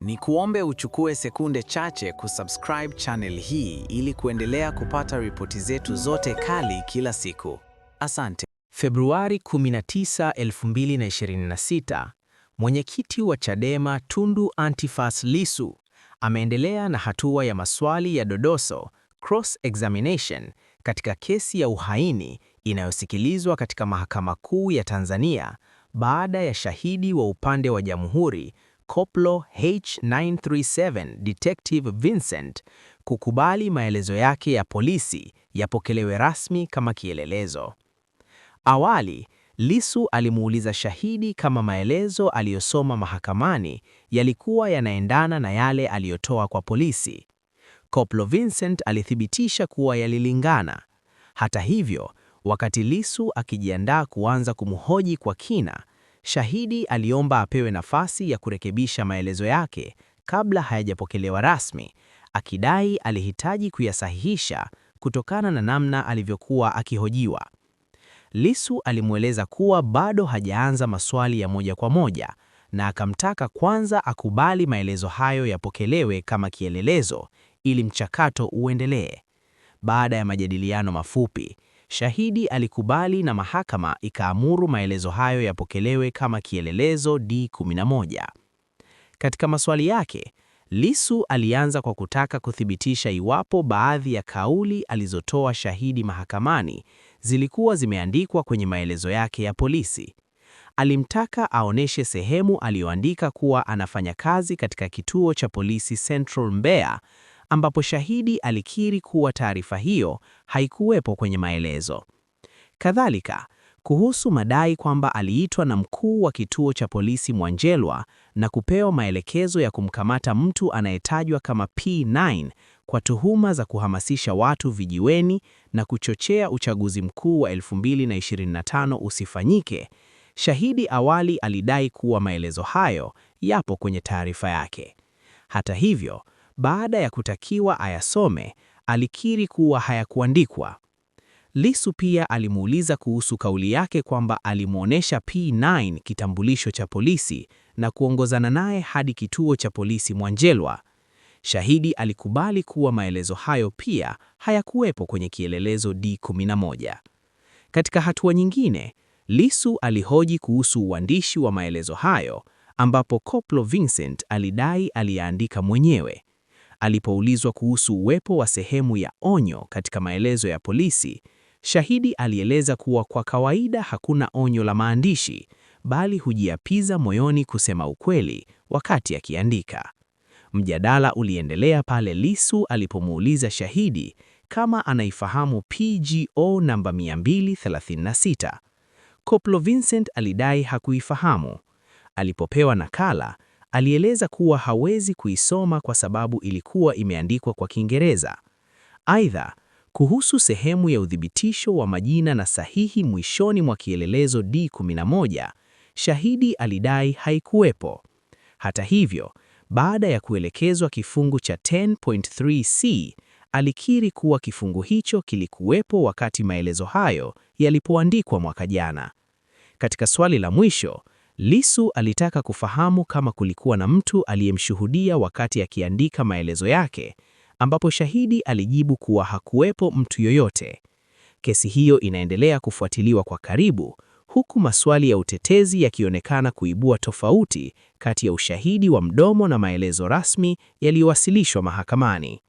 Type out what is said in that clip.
Ni kuombe uchukue sekunde chache kusubscribe channel hii ili kuendelea kupata ripoti zetu zote kali kila siku. Asante. Februari 19, 2026, mwenyekiti wa Chadema Tundu Antiphas Lissu ameendelea na hatua ya maswali ya dodoso cross examination katika kesi ya uhaini inayosikilizwa katika Mahakama Kuu ya Tanzania baada ya shahidi wa upande wa Jamhuri Koplo H937 Detective Vincent kukubali maelezo yake ya polisi yapokelewe rasmi kama kielelezo. Awali, Lissu alimuuliza shahidi kama maelezo aliyosoma mahakamani yalikuwa yanaendana na yale aliyotoa kwa polisi. Koplo Vincent alithibitisha kuwa yalilingana. Hata hivyo, wakati Lissu akijiandaa kuanza kumhoji kwa kina, shahidi aliomba apewe nafasi ya kurekebisha maelezo yake kabla hayajapokelewa rasmi, akidai alihitaji kuyasahihisha kutokana na namna alivyokuwa akihojiwa. Lissu alimweleza kuwa bado hajaanza maswali ya moja kwa moja na akamtaka kwanza akubali maelezo hayo yapokelewe kama kielelezo ili mchakato uendelee. Baada ya majadiliano mafupi, shahidi alikubali na mahakama ikaamuru maelezo hayo yapokelewe kama kielelezo D11. Katika maswali yake, Lissu alianza kwa kutaka kuthibitisha iwapo baadhi ya kauli alizotoa shahidi mahakamani zilikuwa zimeandikwa kwenye maelezo yake ya polisi. Alimtaka aoneshe sehemu aliyoandika kuwa anafanya kazi katika kituo cha polisi Central Mbeya, ambapo shahidi alikiri kuwa taarifa hiyo haikuwepo kwenye maelezo. Kadhalika, kuhusu madai kwamba aliitwa na mkuu wa kituo cha polisi Mwanjelwa na kupewa maelekezo ya kumkamata mtu anayetajwa kama P9 kwa tuhuma za kuhamasisha watu vijiweni na kuchochea uchaguzi mkuu wa 2025 usifanyike, shahidi awali alidai kuwa maelezo hayo yapo kwenye taarifa yake. Hata hivyo, baada ya kutakiwa ayasome, alikiri kuwa hayakuandikwa. Lissu pia alimuuliza kuhusu kauli yake kwamba alimuonesha P9 kitambulisho cha polisi na kuongozana naye hadi kituo cha polisi Mwanjelwa. Shahidi alikubali kuwa maelezo hayo pia hayakuwepo kwenye kielelezo D11. Katika hatua nyingine, Lissu alihoji kuhusu uandishi wa maelezo hayo, ambapo Koplo Vincent alidai aliyaandika mwenyewe. Alipoulizwa kuhusu uwepo wa sehemu ya onyo katika maelezo ya polisi, shahidi alieleza kuwa kwa kawaida hakuna onyo la maandishi, bali hujiapiza moyoni kusema ukweli wakati akiandika. Mjadala uliendelea pale Lissu alipomuuliza shahidi kama anaifahamu PGO namba 236. Koplo Vincent alidai hakuifahamu. Alipopewa nakala, alieleza kuwa hawezi kuisoma kwa sababu ilikuwa imeandikwa kwa Kiingereza. Aidha, kuhusu sehemu ya uthibitisho wa majina na sahihi mwishoni mwa kielelezo D11, shahidi alidai haikuwepo. Hata hivyo, baada ya kuelekezwa kifungu cha 10.3c, alikiri kuwa kifungu hicho kilikuwepo wakati maelezo hayo yalipoandikwa mwaka jana. Katika swali la mwisho, Lissu alitaka kufahamu kama kulikuwa na mtu aliyemshuhudia wakati akiandika maelezo yake, ambapo shahidi alijibu kuwa hakuwepo mtu yoyote. Kesi hiyo inaendelea kufuatiliwa kwa karibu, huku maswali ya utetezi yakionekana kuibua tofauti kati ya ushahidi wa mdomo na maelezo rasmi yaliyowasilishwa mahakamani.